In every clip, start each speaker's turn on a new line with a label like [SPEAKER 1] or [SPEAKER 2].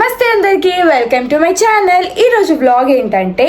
[SPEAKER 1] నమస్తే అందరికి, welcome to my channel. ఈ రోజు వ్లాగ్ ఏంటంటే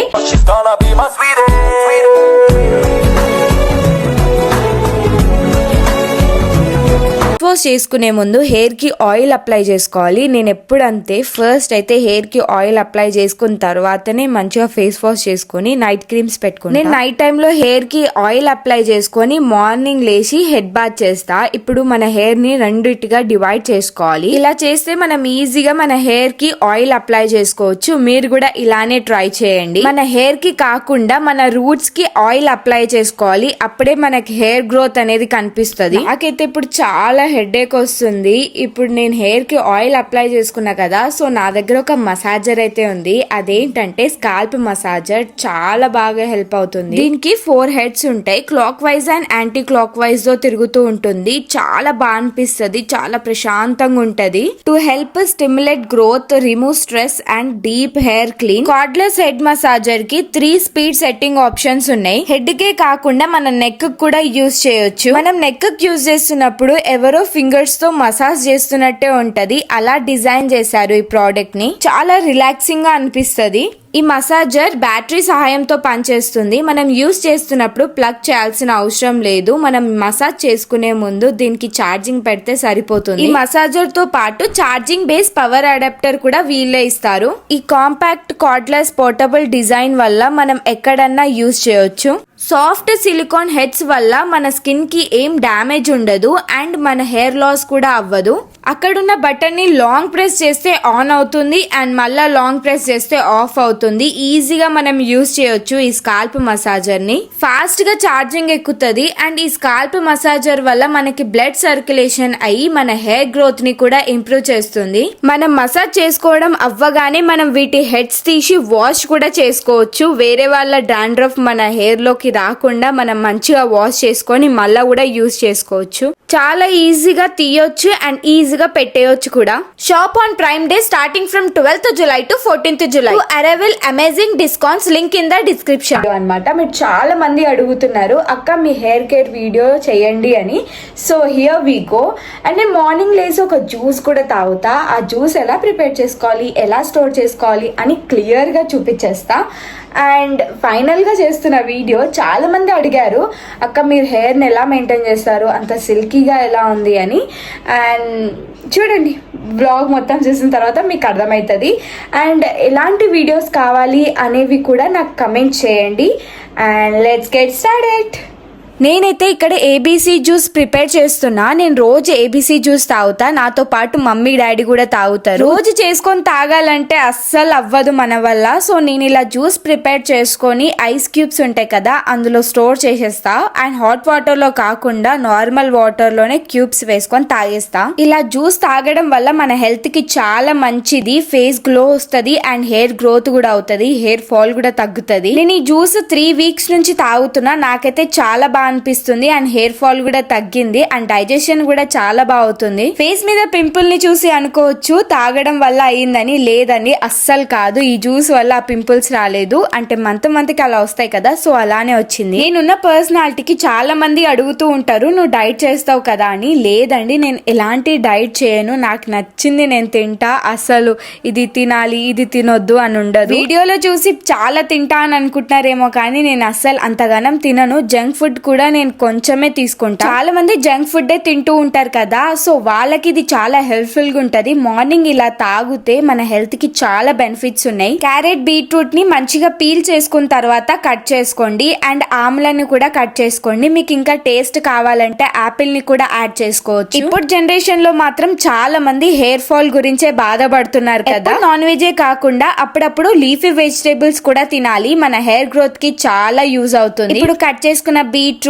[SPEAKER 1] వాష్ చేసుకునే ముందు హెయిర్ కి ఆయిల్ అప్లై చేసుకోవాలి. నేను ఎప్పుడంతే ఫస్ట్ అయితే హెయిర్ కి ఆయిల్ అప్లై చేసుకున్న తర్వాతనే మంచిగా ఫేస్ వాష్ చేసుకుని నైట్ క్రీమ్స్ పెట్టుకుని నేను నైట్ టైమ్ లో హెయిర్ కి ఆయిల్ అప్లై చేసుకొని మార్నింగ్ లేచి హెడ్ బాత్ చేస్తా. ఇప్పుడు మన హెయిర్ ని రెండిటిగా డివైడ్ చేసుకోవాలి. ఇలా చేస్తే మనం ఈజీగా మన హెయిర్ కి ఆయిల్ అప్లై చేసుకోవచ్చు. మీరు కూడా ఇలానే ట్రై చేయండి. మన హెయిర్ కి కాకుండా మన రూట్స్ కి ఆయిల్ అప్లై చేసుకోవాలి. అప్పుడే మనకి హెయిర్ గ్రోత్ అనేది కనిపిస్తుంది. నాకైతే ఇప్పుడు చాలా హెడేక్ వస్తుంది. ఇప్పుడు నేను హెయిర్ కి ఆయిల్ అప్లై చేసుకున్నా కదా, సో నా దగ్గర ఒక మసాజర్ అయితే ఉంది. అదేంటంటే స్కాల్ప్ మసాజర్. చాలా బాగా హెల్ప్ అవుతుంది. దీనికి 4 హెడ్స్ ఉంటాయి. Clock wise and anti clock wise తో తిరుగుతూ ఉంటుంది. చాలా బాగా అనిపిస్తుంది. చాలా ప్రశాంతంగా ఉంటది. To help stimulate growth, remove stress and deep hair clean. Cardless head massager కి 3 స్పీడ్ సెట్టింగ్ ఆప్షన్స్ ఉన్నాయి. హెడ్ కే కాకుండా మన నెక్ కూడా యూజ్ చేయొచ్చు. మనం నెక్ యూజ్ చేస్తున్నప్పుడు ఎవరో ఫింగర్స్ తో మసాజ్ చేస్తున్నట్టే ఉంటది. అలా డిజైన్ చేశారు ఈ ప్రోడక్ట్ ని. చాలా రిలాక్సింగ్ గా అనిపిస్తది. ఈ మసాజర్ బ్యాటరీ సహాయంతో పనిచేస్తుంది. మనం యూజ్ చేస్తున్నప్పుడు ప్లగ్ చేయాల్సిన అవసరం లేదు. మనం మసాజ్ చేసుకునే ముందు దీనికి ఛార్జింగ్ పెడితే సరిపోతుంది. ఈ మసాజర్ తో పాటు ఛార్జింగ్ బేస్ పవర్ అడాప్టర్ కూడా వీళ్ళే ఇస్తారు. ఈ కాంపాక్ట్ కార్డ్లెస్ పోర్టబుల్ డిజైన్ వల్ల మనం ఎక్కడన్నా యూజ్ చేయొచ్చు. సాఫ్ట్ సిలికాన్ హెడ్స్ వల్ల మన స్కిన్ కి ఏం డ్యామేజ్ ఉండదు అండ్ మన హెయిర్ లాస్ కూడా అవ్వదు. అక్కడున్న బటన్ ని లాంగ్ ప్రెస్ చేస్తే ఆన్ అవుతుంది అండ్ మళ్ళా లాంగ్ ప్రెస్ చేస్తే ఆఫ్ అవుతుంది. ఈజీగా మనం యూజ్ చేయొచ్చు ఈ స్కాల్ప్ మసాజర్ ని. ఫాస్ట్ గా ఛార్జింగ్ ఎక్కుతుంది అండ్ ఈ స్కాల్ప్ మసాజర్ వల్ల మనకి బ్లడ్ సర్క్యులేషన్ అయ్యి మన హెయిర్ గ్రోత్ ని కూడా ఇంప్రూవ్ చేస్తుంది. మనం మసాజ్ చేసుకోవడం అవ్వగానే మనం వీటి హెడ్స్ తీసి వాష్ కూడా చేసుకోవచ్చు. వేరే వాళ్ళ డాండ్రఫ్ మన హెయిర్ లోకి రాకుండా మనం మంచిగా వాష్ చేసుకొని మళ్ళా కూడా యూజ్ చేసుకోవచ్చు. చాలా ఈజీగా తీయొచ్చు అండ్ ఈజీగా పెట్టేయొచ్చు కూడా. Shop on prime day starting from 12th July to 14th July. Arrival amazing discounts, link in the description అన్నమాట. మీరు చాలా మంది అడుగుతున్నారు అక్క మీ హెయిర్ కేర్ వీడియో చేయండి అని. So here we go. And నేను మార్నింగ్ లేసి ఒక జ్యూస్ కూడా తాగుతా. ఆ జ్యూస్ ఎలా ప్రిపేర్ చేసుకోవాలి, ఎలా స్టోర్ చేసుకోవాలి అని క్లియర్ గా చూపించేస్తా. అండ్ ఫైనల్ గా చేస్తున్న వీడియో చాలా మంది అడిగారు అక్క మీరు హెయిర్ ని ఎలా మెయింటైన్ చేస్తారు, అంత సిల్కీగా ఎలా ఉంది అని. అండ్ చూడండి, బ్లాగ్ మొత్తం చూసిన తర్వాత మీకు అర్థమవుతుంది. అండ్ ఎలాంటి వీడియోస్ కావాలి అనేవి కూడా నాకు కమెంట్ చేయండి. And let's get started. నేనైతే ఇక్కడ ఏబీసీ జ్యూస్ ప్రిపేర్ చేస్తున్నా. నేను రోజు ఏబీసీ జ్యూస్ తాగుతా. నాతో పాటు మమ్మీ డాడీ కూడా తాగుతారు. రోజు చేసుకొని తాగాలంటే అస్సలు అవ్వదు మన వల్ల. సో నేను ఇలా జ్యూస్ ప్రిపేర్ చేసుకొని ఐస్ క్యూబ్స్ ఉంటాయి కదా అందులో స్టోర్ చేసేస్తా. అండ్ హాట్ వాటర్ లో కాకుండా నార్మల్ వాటర్ లోనే క్యూబ్స్ వేసుకొని తాగేస్తా. ఇలా జ్యూస్ తాగడం వల్ల మన హెల్త్ కి చాలా మంచిది. ఫేస్ గ్లో వస్తుంది అండ్ హెయిర్ గ్రోత్ కూడా అవుతుంది. హెయిర్ ఫాల్ కూడా తగ్గుతుంది. నేను ఈ జ్యూస్ 3 వీక్స్ నుంచి తాగుతున్నా. నాకైతే చాలా బాగా అనిపిస్తుంది అండ్ హెయిర్ ఫాల్ కూడా తగ్గింది అండ్ డైజెషన్ కూడా చాలా బాగా అవుతుంది. ఫేస్ మీద పింపుల్ ని చూసి అనుకోవచ్చు తాగడం వల్ల అయ్యిందని. లేదండి, అస్సలు కాదు. ఈ జ్యూస్ వల్ల ఆ పింపుల్స్ రాలేదు. అంటే మంత్కి అలా వస్తాయి కదా, సో అలానే వచ్చింది. నేనున్న పర్సనాలిటీకి చాలా మంది అడుగుతూ ఉంటారు నువ్వు డైట్ చేస్తావు కదా అని. లేదండి, నేను ఎలాంటి డైట్ చేయను. నాకు నచ్చింది నేను తింటా. అసలు ఇది తినాలి ఇది తినొద్దు అని ఉండదు. వీడియోలో చూసి చాలా తింటా అని అనుకుంటున్నారేమో కానీ నేను అస్సలు అంతగానం తినను. జంక్ ఫుడ్ కూడా నేను కొంచెమే తీసుకుంటా. చాలా మంది జంక్ ఫుడ్ తింటూ ఉంటారు కదా, సో వాళ్ళకి ఇది చాలా హెల్ప్ఫుల్ గా ఉంటది. మార్నింగ్ ఇలా తాగితే మన హెల్త్ కి చాలా బెనిఫిట్స్ ఉన్నాయి. క్యారెట్, బీట్రూట్ ని మంచిగా పీల్ చేసుకున్న తర్వాత కట్ చేసుకోండి అండ్ ఆమ్లాన్ని కూడా కట్ చేసుకోండి. మీకు ఇంకా టేస్ట్ కావాలంటే ఆపిల్ ని కూడా యాడ్ చేసుకోవచ్చు. ఇప్పుడు జనరేషన్ లో మాత్రం చాలా మంది హెయిర్ ఫాల్ గురించే బాధపడుతున్నారు కదా. నాన్ వెజే కాకుండా అప్పుడప్పుడు లీఫీ వెజిటేబుల్స్ కూడా తినాలి. మన హెయిర్ గ్రోత్ కి చాలా యూజ్ అవుతుంది. ఇప్పుడు కట్ చేసుకున్న బీట్రూట్,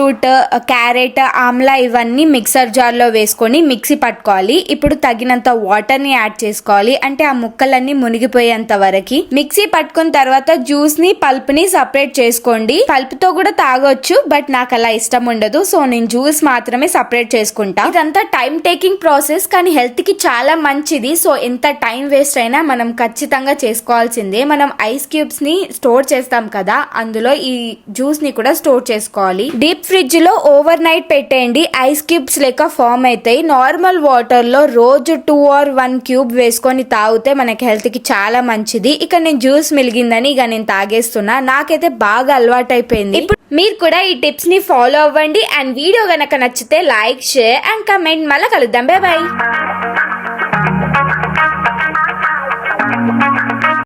[SPEAKER 1] క్యారెట్, ఆమ్లా ఇవన్నీ మిక్సర్ జార్ లో వేసుకొని మిక్సీ పట్టుకోవాలి. ఇప్పుడు తగినంత వాటర్ ని యాడ్ చేసుకోవాలి. అంటే ఆ ముక్కలన్నీ మునిగిపోయేంత వరకు మిక్సీ పట్టుకున్న తర్వాత జ్యూస్ ని, పల్ప్ ని సపరేట్ చేసుకోండి. పల్ప్ తో కూడా తాగొచ్చు, బట్ నాకు అలా ఇష్టం ఉండదు. సో నేను జ్యూస్ మాత్రమే సపరేట్ చేసుకుంటా. ఇదంతా టైం టేకింగ్ ప్రాసెస్ కానీ హెల్త్ కి చాలా మంచిది. సో ఎంత టైం వేస్ట్ అయినా మనం ఖచ్చితంగా చేసుకోవాల్సిందే. మనం ఐస్ క్యూబ్స్ ని స్టోర్ చేస్తాం కదా, అందులో ఈ జ్యూస్ ని కూడా స్టోర్ చేసుకోవాలి. డీప్ ఫ్రిడ్జ్ లో ఓవర్ నైట్ పెట్టేయండి, ఐస్ క్యూబ్స్ లెక్క ఫామ్ అవుతాయి. నార్మల్ వాటర్ లో రోజు 2 or 1 క్యూబ్ వేసుకొని తాగితే మనకి హెల్త్ కి చాలా మంచిది. ఇక నేను జ్యూస్ మిలిగిందని ఇక నేను తాగేస్తున్నా, నాకైతే బాగా అలవాటు అయిపోయింది. ఇప్పుడు మీరు కూడా ఈ టిప్స్ ని ఫాలో అవ్వండి. అండ్ వీడియో గనక నచ్చితే లైక్, షేర్ అండ్ కమెంట్. మళ్ళీ కలుద్దాం. By by.